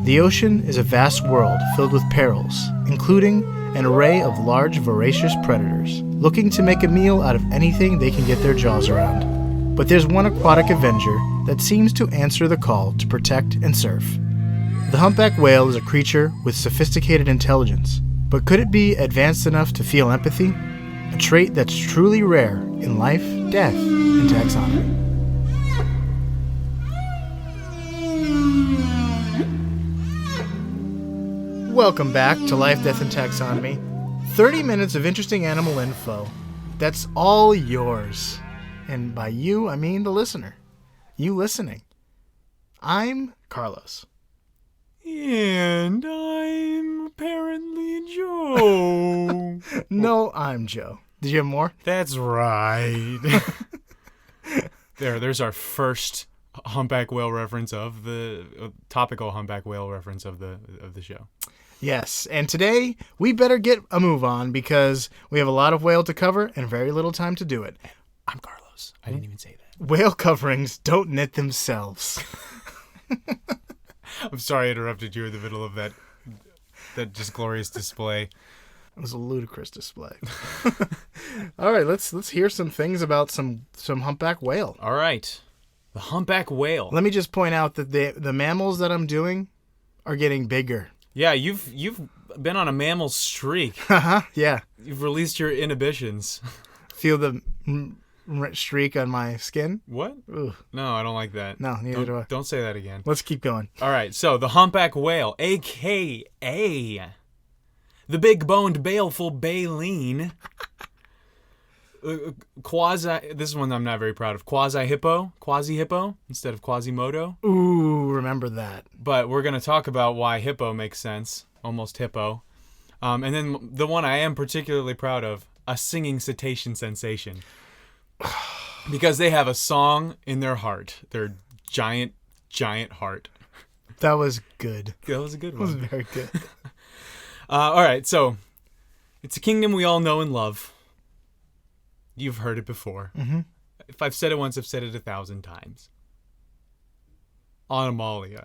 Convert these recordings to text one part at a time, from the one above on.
The ocean is a vast world filled with perils, including an array of large voracious predators, looking to make a meal out of anything they can get their jaws around. But there's one aquatic avenger that seems to answer the call to protect and serve. The humpback whale is a creature with sophisticated intelligence, but could it be advanced enough to feel empathy? A trait that's truly rare in life, death, and taxonomy. Welcome back to Life, Death, and Taxonomy. 30 minutes of interesting animal info. That's all yours. And by you, I mean the listener. You listening. I'm Carlos. And I'm apparently Joe. No, I'm Joe. Did you have more? That's right. There's our first humpback whale reference of the topical humpback whale reference of the show. Yes, and today we better get a move on because we have a lot of whale to cover and very little time to do it. I'm Carlos. I didn't even say that. Whale coverings don't knit themselves. I'm sorry I interrupted you in the middle of that just glorious display. It was a ludicrous display. All right, let's hear some things about some humpback whale. All right. The humpback whale. Let me just point out that the mammals that I'm doing are getting bigger. Yeah, you've been on a mammal streak. Yeah. You've released your inhibitions. Feel the streak on my skin? What? Ooh. No, I don't like that. No, neither do I. Don't say that again. Let's keep going. All right, so the humpback whale, a.k.a. the big-boned, baleful baleen. This is one I'm not very proud of. Quasi-hippo instead of Quasimodo. Ooh, remember that. But we're going to talk about why hippo makes sense, almost hippo. And then the one I am particularly proud of, a singing cetacean sensation. Because they have a song in their heart, their giant, giant heart. That was good. That was a good one. That was very good. All right, so it's a kingdom we all know and love. You've heard it before. Mm-hmm. If I've said it once, I've said it 1,000 times. Anomalia.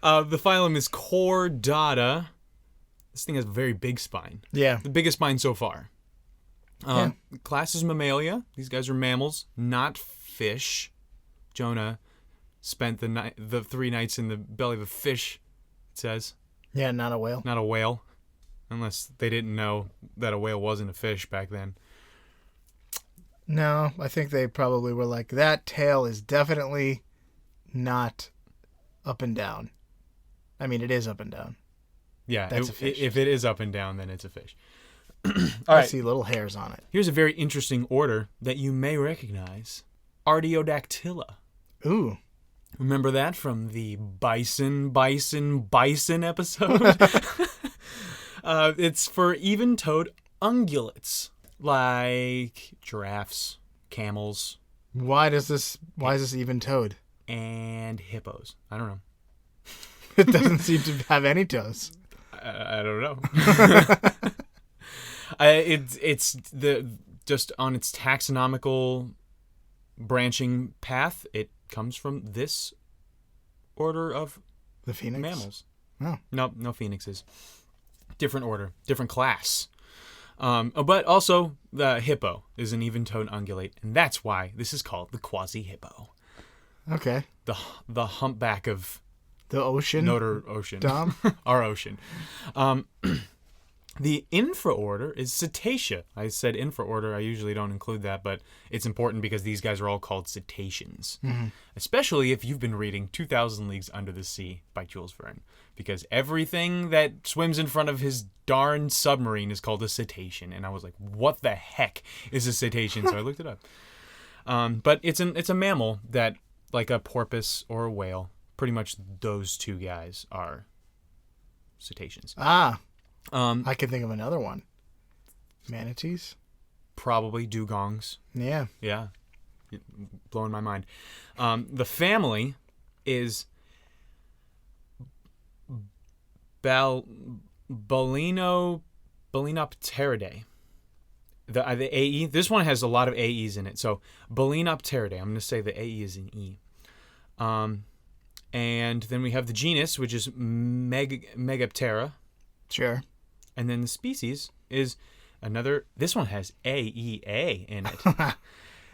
The phylum is Chordata. This thing has a very big spine. Yeah. The biggest spine so far. Yeah. Class is Mammalia. These guys are mammals, not fish. Jonah spent the 3 nights in the belly of a fish, it says. Yeah, not a whale. Not a whale. Unless they didn't know that a whale wasn't a fish back then. No, I think they probably were like, that tail is definitely not up and down. I mean, it is up and down. Yeah, That's a fish. If it is up and down, then it's a fish. I see little hairs on it. Here's a very interesting order that you may recognize. Artiodactyla. Ooh. Remember that from the bison episode? It's for even-toed ungulates, like giraffes, camels. Why is this even toed? And hippos. I don't know. It doesn't seem to have any toes. I don't know. It's just on its taxonomical branching path. It comes from this order of the phoenix mammals. Oh. No phoenixes. Different order, different class. But also the hippo is an even-toed ungulate, and that's why this is called the quasi-hippo. Okay. The humpback of the ocean. Notre Ocean. Dom? Our ocean. The infraorder is Cetacea. I said infraorder. I usually don't include that, but it's important because these guys are all called cetaceans. Mm-hmm. Especially if you've been reading 2,000 Leagues Under the Sea by Jules Verne. Because everything that swims in front of his darn submarine is called a cetacean. And I was like, what the heck is a cetacean? So I looked it up. But it's a mammal that, like a porpoise or a whale, pretty much those two guys are cetaceans. I can think of another one. Manatees? Probably dugongs. Yeah. Yeah. Blowing my mind. The family is Balenopteridae. The AE. This one has a lot of AEs in it. So Balenopteridae. I'm going to say the AE is an E. And then we have the genus, which is Megaptera. Sure. And then the species is another. This one has AEA in it.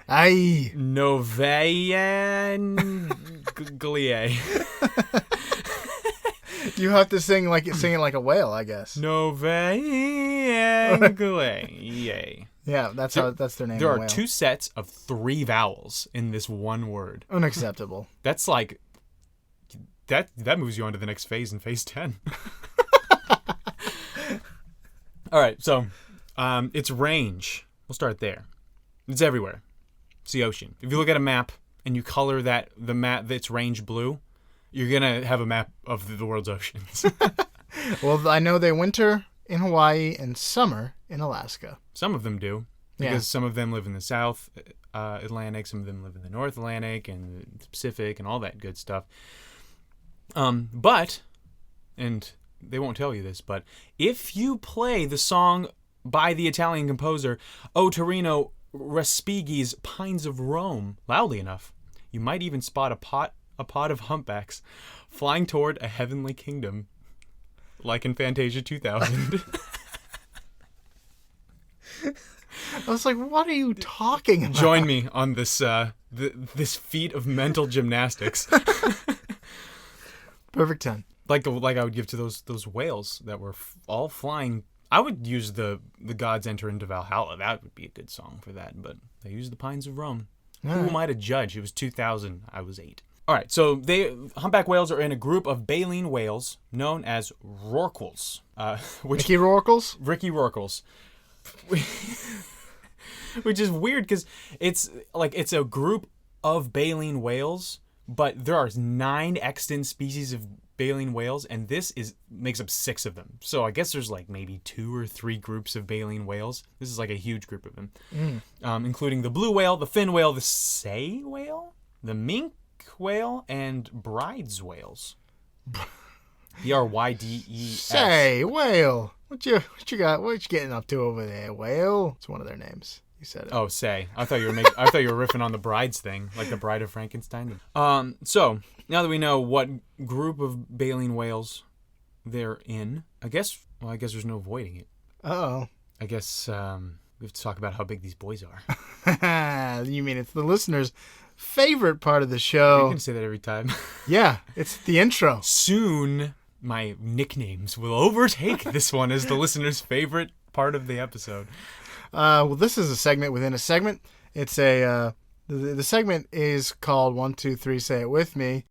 Aye. Novaeanglia. You have to sing it like a whale, I guess. Novaeanglia. Yeah, that's their name. There a are whale. 2 sets of 3 vowels in this one word. Unacceptable. That's like that moves you on to the next phase in phase 10. All right, so its range. We'll start there. It's everywhere. It's the ocean. If you look at a map and you color the map that's range blue, you're gonna have a map of the world's oceans. Well, I know they winter in Hawaii and summer in Alaska. Some of them do, because Yeah. some of them live in the South Atlantic, some of them live in the North Atlantic and the Pacific and all that good stuff. But, and they won't tell you this, but if you play the song by the Italian composer O Torino Respighi's Pines of Rome loudly enough, you might even spot a pod of humpbacks flying toward a heavenly kingdom, like in Fantasia 2000. I was like, what are you talking about? Join me on this this feat of mental gymnastics. Perfect 10. Like I would give to those whales that were all flying. I would use the Gods Enter into Valhalla. That would be a good song for that. But they used the Pines of Rome. All Who right. am I to judge? It was 2000. I was 8. All right. So humpback whales are in a group of baleen whales known as rorquals. Mickey Rorquals? Ricky Rorquals. Which is weird because it's a group of baleen whales, but there are 9 extant species of baleen whales, and this makes up 6 of them. So I guess there's like maybe 2 or 3 groups of baleen whales. This is like a huge group of them, including the blue whale, the fin whale, the sei whale, the mink whale, and bride's whales. BRYDES. Say, whale. What you got? What you getting up to over there, whale? It's one of their names. You said it. Oh, say. I thought you were riffing on the brides thing, like the Bride of Frankenstein. So now that we know what group of baleen whales they're in, I guess there's no avoiding it. Uh-oh. I guess we have to talk about how big these boys are. You mean it's the listeners' favorite part of the You show? can say that every time. Yeah, it's the intro. Soon, my nicknames will overtake this one as the listener's favorite part of the episode. Well, this is a segment within a segment. It's the segment is called 1, 2, 3. Say it with me.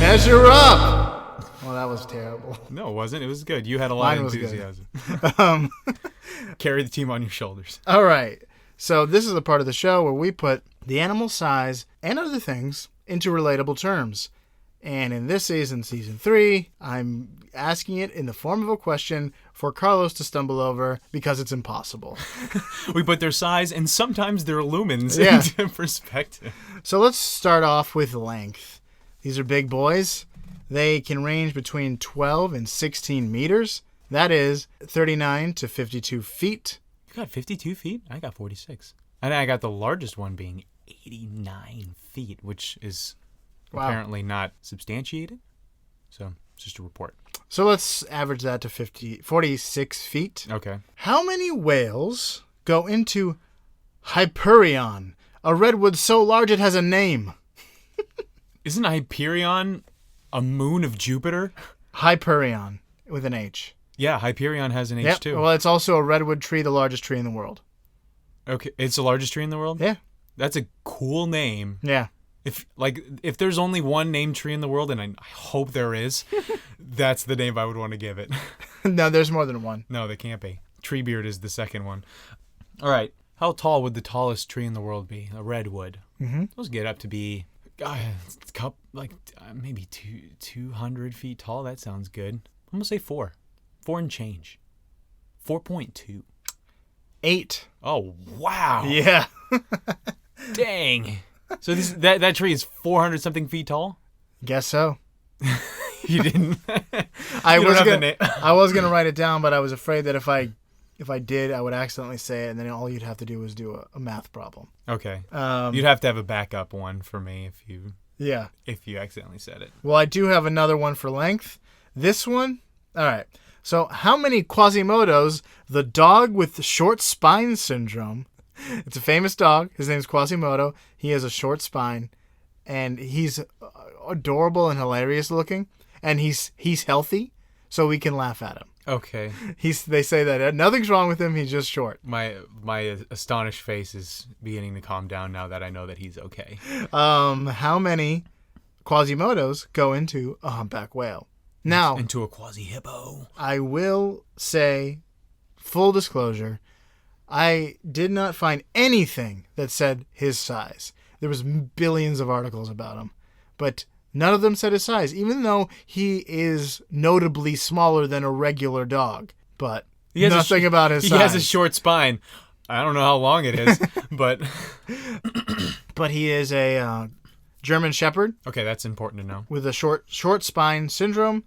Measure up. Well, that was terrible. No, it wasn't. It was good. You had a lot Mine of was good. enthusiasm. Carry the team on your shoulders. All right. So this is the part of the show where we put the animal size and other things into relatable terms. And in this season 3, I'm asking it in the form of a question for Carlos to stumble over because it's impossible. We put their size and sometimes their lumens Yeah. into perspective. So let's start off with length. These are big boys. They can range between 12 and 16 meters. That is 39 to 52 feet. You got 52 feet? I got 46. And I got the largest one being 89 feet, which is Wow. apparently not substantiated. So it's just a report. So let's average that to 46 feet. Okay. How many whales go into Hyperion, a redwood so large it has a name? Isn't Hyperion a moon of Jupiter? Hyperion, with an H. Yeah, Hyperion has an H Yep. too. Well, it's also a redwood tree, the largest tree in the world. Okay, it's the largest tree in the world? Yeah. That's a cool name. Yeah. If there's only one named tree in the world, and I hope there is, that's the name I would want to give it. No, there's more than one. No, there can't be. Treebeard is the second one. All right. How tall would the tallest tree in the world be? A redwood. Mm-hmm. Those get up to be, maybe 200 feet tall. That sounds good. I'm going to say 4. 4 and change. 4.2. 8. Oh, wow. Yeah. Dang. So that tree is 400 something feet tall? Guess so. You didn't. I You don't was have the gonna, na- I was gonna write it down, but I was afraid that if I if I did, I would accidentally say it, and then all you'd have to do is do a math problem. Okay. You'd have to have a backup one for me if you accidentally said it. Well, I do have another one for length. This one, all right. So, how many Quasimodos, the dog with the short spine syndrome? It's a famous dog. His name's Quasimodo. He has a short spine, and he's adorable and hilarious looking, and he's healthy, so we can laugh at him. Okay. They say that nothing's wrong with him. He's just short. My astonished face is beginning to calm down now that I know that he's okay. How many Quasimodos go into a humpback whale? Now, into a quasi-hippo. I will say, full disclosure, I did not find anything that said his size. There was billions of articles about him, but none of them said his size, even though he is notably smaller than a regular dog. But nothing about his size. He has a short spine. I don't know how long it is, but... But he is a German Shepherd. Okay, that's important to know. With a short spine syndrome.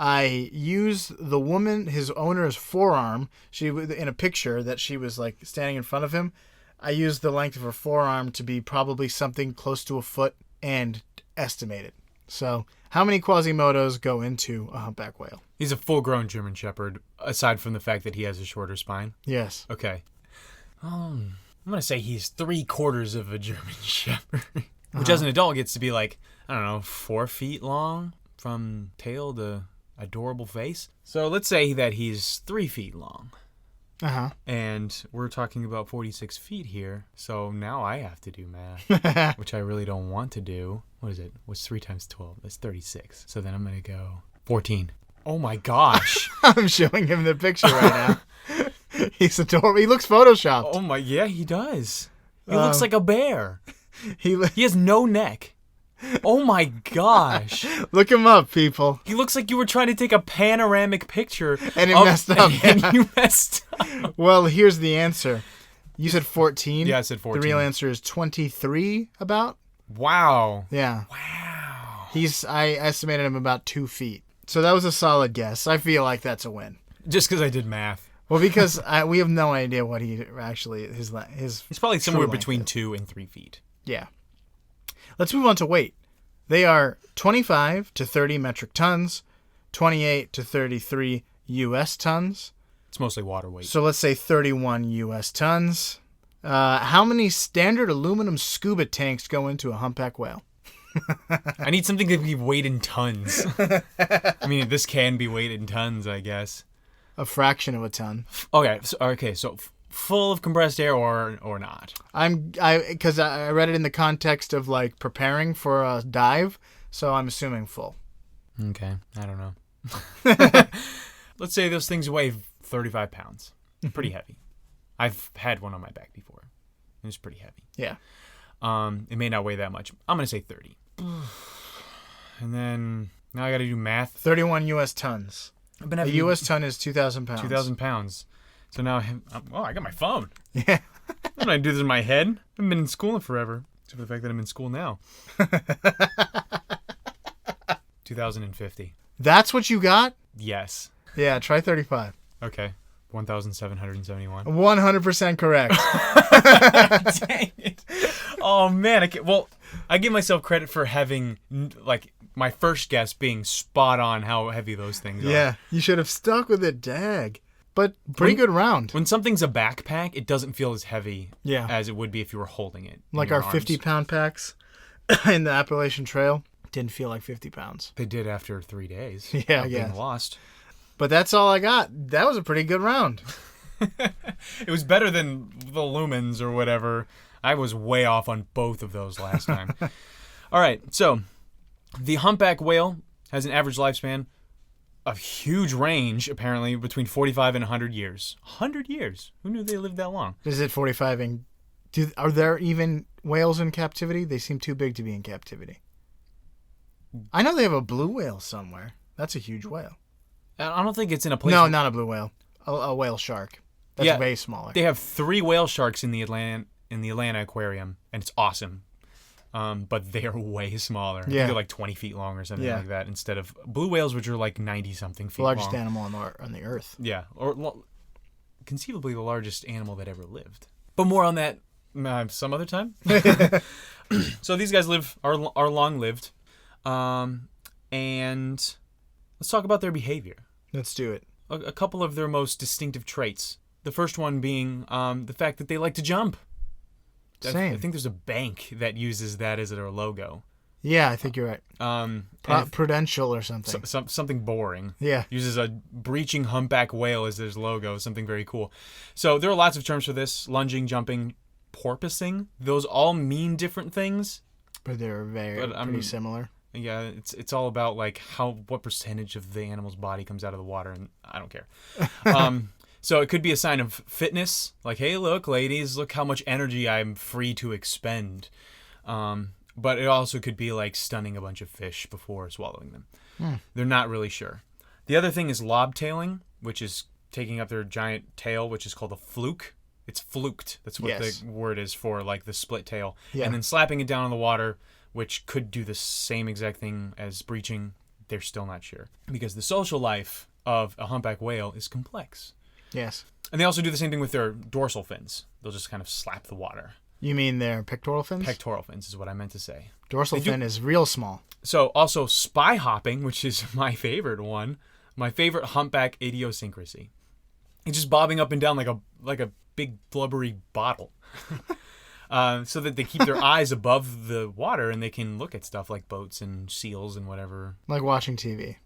I used the woman, his owner's forearm. She, in a picture that she was like standing in front of him, I used the length of her forearm to be probably something close to a foot and estimated. So, how many Quasimodos go into a humpback whale? He's a full-grown German Shepherd, aside from the fact that he has a shorter spine. Yes. Okay. I'm going to say he's 3/4 of a German Shepherd, which as an adult gets to be like, I don't know, 4 feet long from tail to adorable face. So let's say that he's 3 feet long. And we're talking about 46 feet here. So now I have to do math, which I really don't want to do. What is it? What's 3 times 12? That's 36. So then I'm going to go 14. Oh my gosh. I'm showing him the picture right now. He's adorable. He looks photoshopped. Oh my, yeah, he does. He looks like a bear. He has no neck. Oh my gosh. Look him up, people. He looks like you were trying to take a panoramic picture. And it messed up. And you messed up. Well, here's the answer. You said 14? Yeah, I said 14. The real answer is 23 about. Wow. Yeah. Wow. I estimated him about 2 feet. So that was a solid guess. I feel like that's a win. Just because I did math. Well, because we have no idea what he actually, his It's probably somewhere between 2 and 3 feet. Yeah. Let's move on to weight. They are 25 to 30 metric tons, 28 to 33 U.S. tons. It's mostly water weight. So let's say 31 U.S. tons. How many standard aluminum scuba tanks go into a humpback whale? I need something that can be weighed in tons. I mean, this can be weighed in tons, I guess. A fraction of a ton. Okay, so full of compressed air or not? Because I read it in the context of like preparing for a dive, so I'm assuming full. Okay, I don't know. Let's say those things weigh 35 pounds. Pretty heavy. I've had one on my back before. It was pretty heavy. Yeah. It may not weigh that much. I'm gonna say 30. And then now I got to do math. 31 U.S. tons. A U.S. ton is 2,000 pounds. 2,000 pounds. So now, I got my phone. Yeah. I'm going to do this in my head. I haven't been in school in forever. Except for the fact that I'm in school now. 2,050. That's what you got? Yes. Yeah, try 35. Okay. 1,771. 100% correct. Dang it. Oh, man. I give myself credit for having, like, my first guess being spot on how heavy those things are. Yeah, you should have stuck with it, dag. But pretty good round. When something's a backpack, it doesn't feel as heavy as it would be if you were holding it. Like our 50-pound packs in the Appalachian Trail. Didn't feel like 50 pounds. They did after 3 days. Yeah, being lost. But that's all I got. That was a pretty good round. It was better than the lumens or whatever. I was way off on both of those last time. All right, so the humpback whale has an average lifespan of huge range, apparently, between 45 and 100 years. 100 years? Who knew they lived that long? Is it 45 and... Are there even whales in captivity? They seem too big to be in captivity. I know they have a blue whale somewhere. That's a huge whale. I don't think it's in a place... No, not a blue whale. A whale shark. That's way smaller. They have 3 whale sharks in the Atlanta aquarium, and it's awesome. But they are way smaller. I think they're like 20 feet long or something like that, instead of blue whales, which are like 90-something feet long. The largest animal on the earth. Yeah. conceivably the largest animal that ever lived. But more on that some other time. So these guys are long-lived. And let's talk about their behavior. Let's do it. A couple of their most distinctive traits. The first one being the fact that they like to jump. Same. I think there's a bank that uses that as their logo. Yeah, I think you're right. Prudential or something. Something boring. Yeah. Uses a breaching humpback whale as their logo. Something very cool. So there are lots of terms for this. Lunging, jumping, porpoising. Those all mean different things. But they're pretty similar. Yeah, it's all about like what percentage of the animal's body comes out of the water, and I don't care. So it could be a sign of fitness, like, hey, look, ladies, look how much energy I'm free to expend. But it also could be like stunning a bunch of fish before swallowing them. They're not really sure. The other thing is lobtailing, which is taking up their giant tail, which is called a fluke. It's fluked. That's what the word is for, like the split tail. Yeah. And then slapping it down in the water, which could do the same exact thing as breaching. They're still not sure. Because the social life of a humpback whale is complex. Yes. And they also do the same thing with their dorsal fins. They'll just kind of slap the water. You mean their pectoral fins? Pectoral fins is what I meant to say. Dorsal fin is real small. So also spy hopping, which is my favorite one. My favorite humpback idiosyncrasy. It's just bobbing up and down like a big blubbery bottle. So that they keep their eyes above the water and they can look at stuff like boats and seals and whatever. Like watching TV.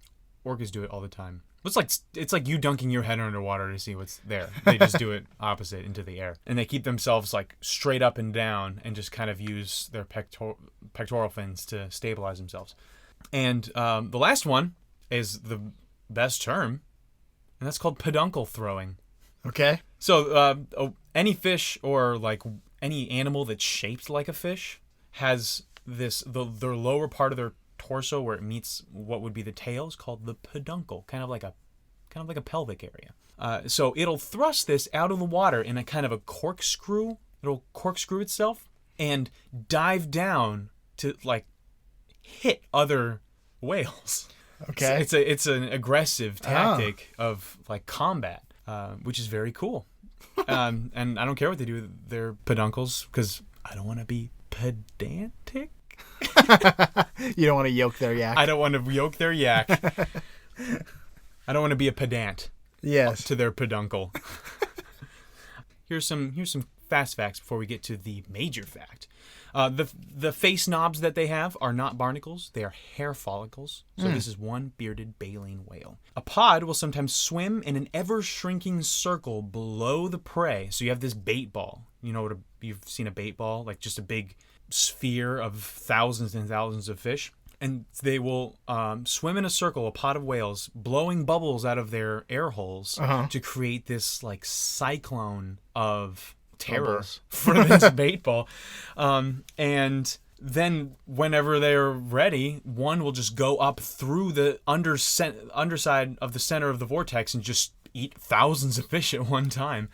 Orcas do it all the time. It's like you dunking your head underwater to see what's there. They just do it opposite into the air. And they keep themselves like straight up and down and just kind of use their pectoral fins to stabilize themselves. And the last one is the best term, and that's called peduncle throwing. Okay. So any fish or like any animal that's shaped like a fish has their lower part of their torso where it meets what would be the tail is called the peduncle, kind of like a pelvic area. So it'll thrust this out of the water in a kind of a corkscrew. It'll corkscrew itself and dive down to like hit other whales. Okay. It's an aggressive tactic of like combat, which is very cool. And I don't care what they do with their peduncles because I don't want to be pedantic. You don't want to yoke their yak. I don't want to yoke their yak. I don't want to be a pedant. Yes. To their peduncle. Here's some fast facts before we get to the major fact. The face knobs that they have are not barnacles. They are hair follicles. So this is one bearded baleen whale. A pod will sometimes swim in an ever-shrinking circle below the prey. So you have this bait ball. You know what you've seen a bait ball? Like just a big sphere of thousands and thousands of fish. And they will swim in a circle, a pod of whales, blowing bubbles out of their air holes to create this like cyclone of terror for this bait ball. And then whenever they're ready, one will just go up through the underside of the center of the vortex and just eat thousands of fish at one time.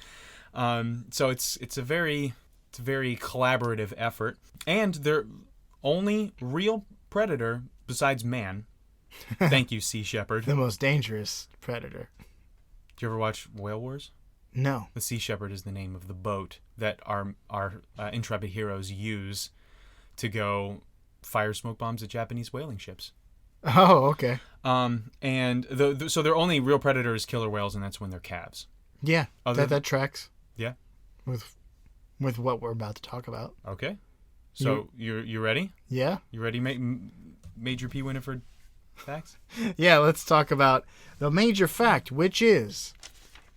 So it's a very collaborative effort. And they're only real predator besides man. Thank you, Sea Shepherd. The most dangerous predator. Did you ever watch Whale Wars? No. The Sea Shepherd is the name of the boat that our intrepid heroes use to go fire smoke bombs at Japanese whaling ships. Oh, okay. And so their only real predator is killer whales, and that's when they're calves. Yeah, that tracks. Yeah. With what we're about to talk about. Okay. So you ready? Yeah. You ready, Major P. Winifred facts? Yeah, let's talk about the major fact, which is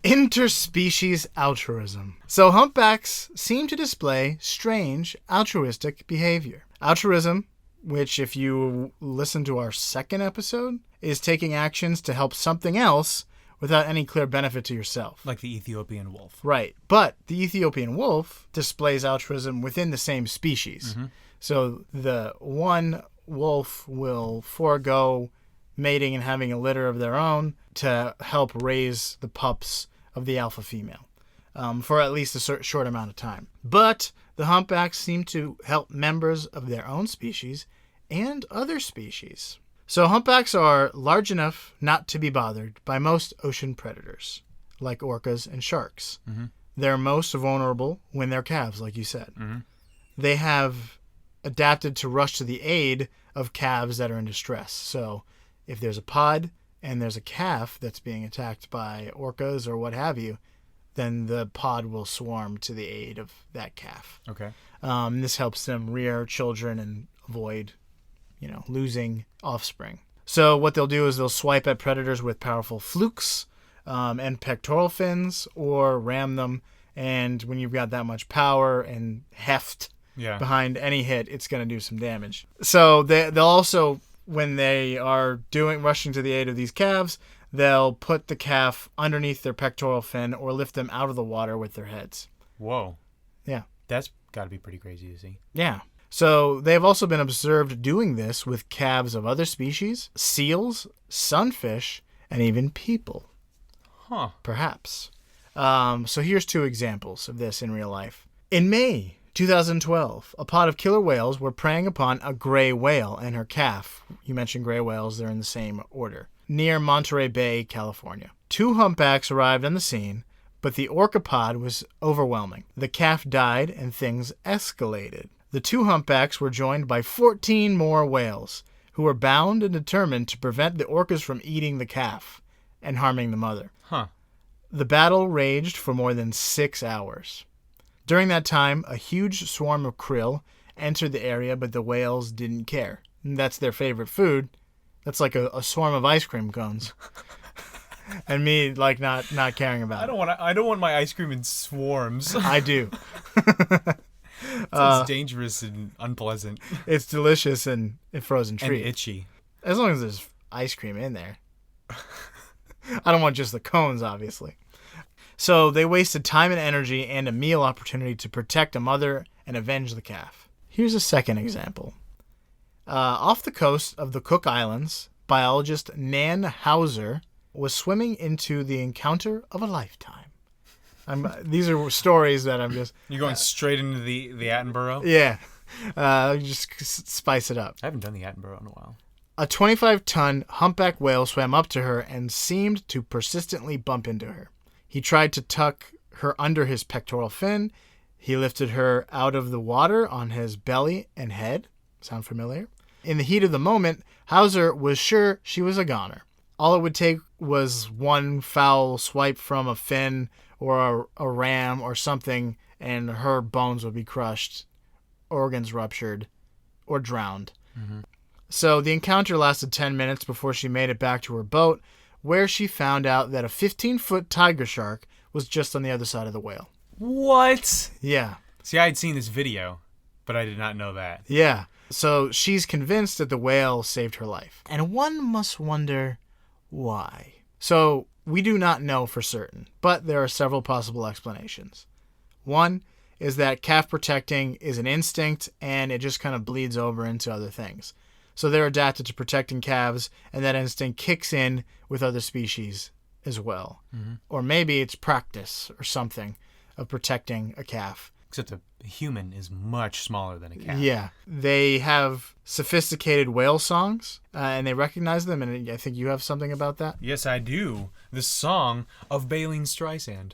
interspecies altruism. So humpbacks seem to display strange altruistic behavior. Altruism, which if you listen to our second episode, is taking actions to help something else without any clear benefit to yourself. Like the Ethiopian wolf. Right. But the Ethiopian wolf displays altruism within the same species. Mm-hmm. So the one wolf will forego mating and having a litter of their own to help raise the pups of the alpha female for at least a short amount of time. But the humpbacks seem to help members of their own species and other species. So humpbacks are large enough not to be bothered by most ocean predators, like orcas and sharks. They're most vulnerable when they're calves, like you said. They have adapted to rush to the aid of calves that are in distress. So if there's a pod and there's a calf that's being attacked by orcas or what have you, then the pod will swarm to the aid of that calf. Okay. This helps them rear children and avoid, losing offspring. So what they'll do is they'll swipe at predators with powerful flukes and pectoral fins, or ram them. And when you've got that much power and heft behind any hit, it's going to do some damage. So they'll also, when they are rushing to the aid of these calves, they'll put the calf underneath their pectoral fin or lift them out of the water with their heads. Whoa. Yeah. That's got to be pretty crazy to see. Yeah. So they've also been observed doing this with calves of other species, seals, sunfish, and even people. Huh. Perhaps. So here's 2 examples of this in real life. In May 2012, a pod of killer whales were preying upon a gray whale and her calf. You mentioned gray whales, they're in the same order. Near Monterey Bay, California. 2 humpbacks arrived on the scene, but the orca pod was overwhelming. The calf died and things escalated. The 2 humpbacks were joined by 14 more whales, who were bound and determined to prevent the orcas from eating the calf and harming the mother. Huh. The battle raged for more than 6 hours. During that time, a huge swarm of krill entered the area, but the whales didn't care. That's their favorite food. That's like a swarm of ice cream cones. And me, like, not caring about it. I don't want my ice cream in swarms. I do. It's dangerous and unpleasant. It's delicious and a frozen treat. And itchy. As long as there's ice cream in there. I don't want just the cones, obviously. So they wasted time and energy and a meal opportunity to protect a mother and avenge the calf. Here's a second example. Off the coast of the Cook Islands, biologist Nan Hauser was swimming into the encounter of a lifetime. These are stories that I'm just... You're going straight into the Attenborough? Yeah. Just spice it up. I haven't done the Attenborough in a while. A 25-ton humpback whale swam up to her and seemed to persistently bump into her. He tried to tuck her under his pectoral fin. He lifted her out of the water on his belly and head. Sound familiar? In the heat of the moment, Hauser was sure she was a goner. All it would take was one foul swipe from a fin or a ram or something, and her bones would be crushed, organs ruptured, or drowned. Mm-hmm. So the encounter lasted 10 minutes before she made it back to her boat, where she found out that a 15-foot tiger shark was just on the other side of the whale. What? Yeah. See, I had seen this video, but I did not know that. Yeah. So she's convinced that the whale saved her life. And one must wonder why. So we do not know for certain, but there are several possible explanations. One is that calf protecting is an instinct and it just kind of bleeds over into other things. So they're adapted to protecting calves, and that instinct kicks in with other species as well. Mm-hmm. Or maybe it's practice or something of protecting a calf. Except a human is much smaller than a calf. Yeah. They have sophisticated whale songs, and they recognize them, and I think you have something about that. Yes, I do. The song of Baleen Streisand.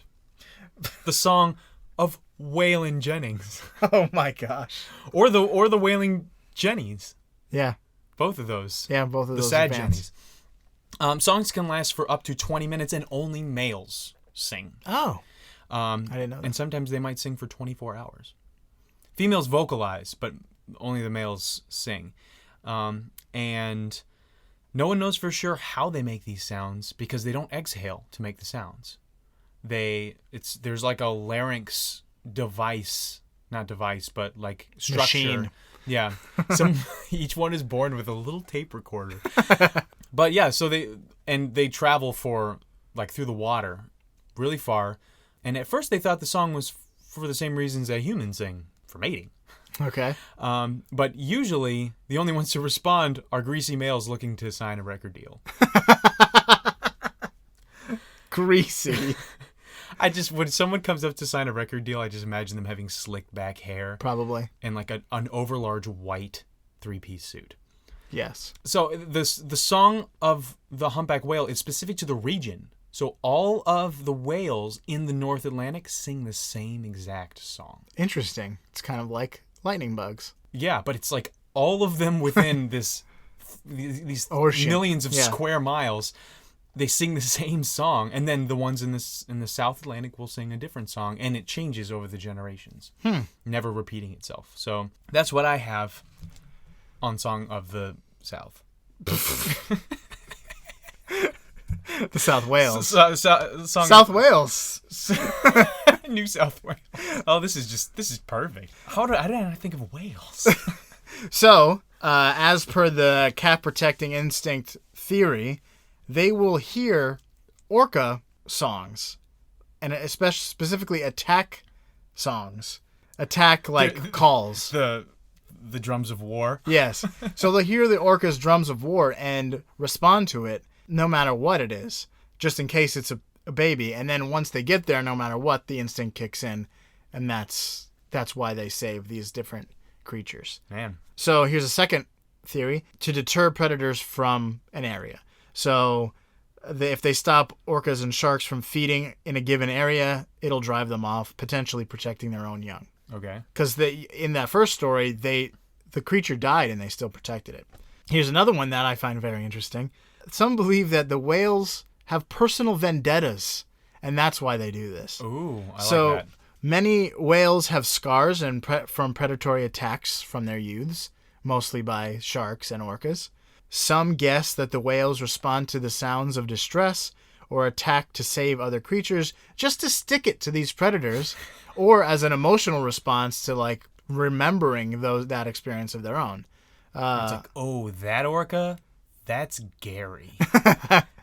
The song of Waylon Jennings. Oh my gosh. Or the Wailing Jennies. Yeah. Both of those. Yeah, both of those. The sad bands. Jennies. Songs can last for up to 20 minutes, and only males sing. Oh. I didn't know that. And sometimes they might sing for 24 hours. Females vocalize, but only the males sing. And no one knows for sure how they make these sounds because they don't exhale to make the sounds. There's like a larynx device, not device, but like structure. Machine. Yeah. Each one is born with a little tape recorder. But yeah, so they travel through the water really far. And at first they thought the song was for the same reasons that humans sing, for mating. Okay. But usually the only ones to respond are greasy males looking to sign a record deal. Greasy. When someone comes up to sign a record deal, I just imagine them having slicked back hair. Probably. And like an overlarge white 3-piece suit. Yes. So the song of the humpback whale is specific to the region. So all of the whales in the North Atlantic sing the same exact song. Interesting. It's kind of like lightning bugs. Yeah, but it's like all of them within these Ocean. millions of square miles, they sing the same song, and then the ones in the South Atlantic will sing a different song, and it changes over the generations, never repeating itself. So that's what I have on Song of the South. The South Wales. South Wales. New South Wales. Oh, this is perfect. How did I think of whales? So, as per the cat protecting instinct theory, they will hear orca songs, and especially specifically attack songs, calls. The drums of war. Yes. So they'll hear the orca's drums of war and respond to it, no matter what it is, just in case it's a baby. And then once they get there, no matter what, the instinct kicks in, and that's why they save these different creatures. Man. So here's a second theory: to deter predators from an area. So if they stop orcas and sharks from feeding in a given area, it'll drive them off, potentially protecting their own young. Okay. Because in that first story, the creature died and they still protected it. Here's another one that I find very interesting. Some believe that the whales have personal vendettas, and that's why they do this. Ooh, I like So that. many whales have scars from predatory attacks from their youths, mostly by sharks and orcas. Some guess that the whales respond to the sounds of distress or attack to save other creatures just to stick it to these predators, or as an emotional response to like remembering that experience of their own. It's like, oh, that orca, that's Gary.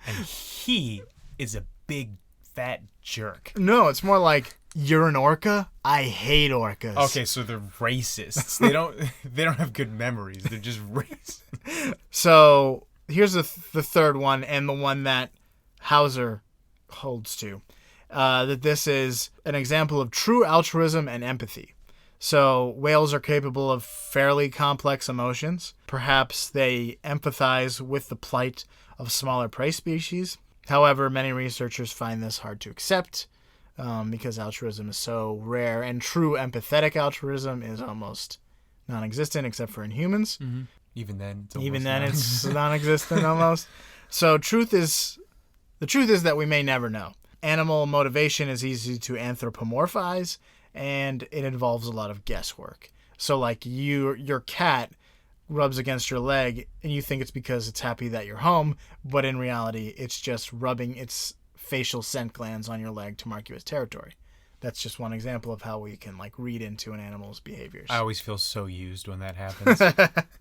And he is a big fat jerk. No, it's more like, you're an orca? I hate orcas. Okay, so they're racists. They don't have good memories. They're just racist. So here's the third one, and the one that Hauser holds to. That this is an example of true altruism and empathy. So whales are capable of fairly complex emotions. Perhaps they empathize with the plight of smaller prey species. However, many researchers find this hard to accept because altruism is so rare, and true empathetic altruism is almost non-existent except for in humans. Mm-hmm. Even then, it's non-existent almost. So the truth is that we may never know. Animal motivation is easy to anthropomorphize, and it involves a lot of guesswork. So like your cat rubs against your leg and you think it's because it's happy that you're home, but in reality it's just rubbing its facial scent glands on your leg to mark you as territory. That's just one example of how we can like read into an animal's behaviors. I always feel so used when that happens.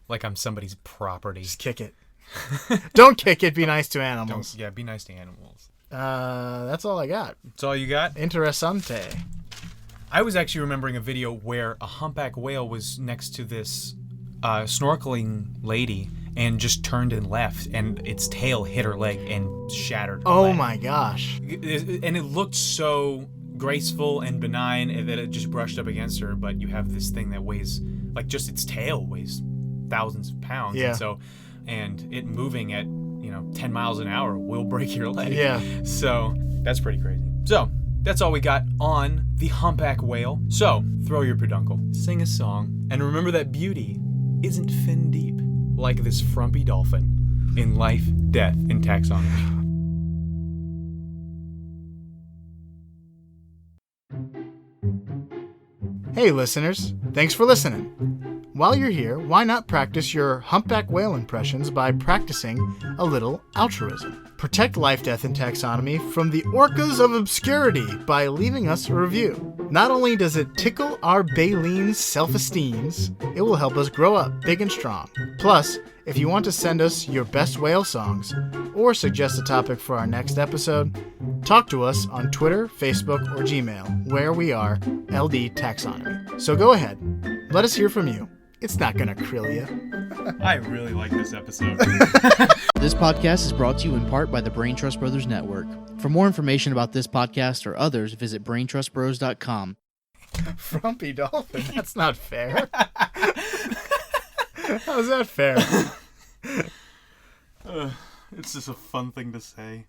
Like I'm somebody's property. Just kick it. Don't kick it, be nice to animals. Be nice to animals. That's all I got. That's all you got? Interessante. I was actually remembering a video where a humpback whale was next to this snorkeling lady and just turned and left, and its tail hit her leg and shattered her leg. My gosh. And it looked so graceful and benign that it just brushed up against her, but you have this thing that weighs, like just its tail weighs thousands of pounds. Yeah. And it moving at 10 miles an hour will break your leg. Yeah. So that's pretty crazy. So that's all we got on the humpback whale. So throw your peduncle, sing a song, and remember that beauty isn't fin deep like this frumpy dolphin in Life, Death, and Taxonomy. Hey listeners, thanks for listening. While you're here, why not practice your humpback whale impressions by practicing a little altruism? Protect Life, Death, and Taxonomy from the orcas of obscurity by leaving us a review. Not only does it tickle our Baylene's self-esteems, it will help us grow up big and strong. Plus, if you want to send us your best whale songs or suggest a topic for our next episode, talk to us on Twitter, Facebook, or Gmail, where we are LD Taxonomy. So go ahead, let us hear from you. It's not gonna krill you. I really like this episode. This podcast is brought to you in part by the Brain Trust Brothers Network. For more information about this podcast or others, visit braintrustbros.com. Frumpy dolphin? That's not fair. How's that fair? It's just a fun thing to say.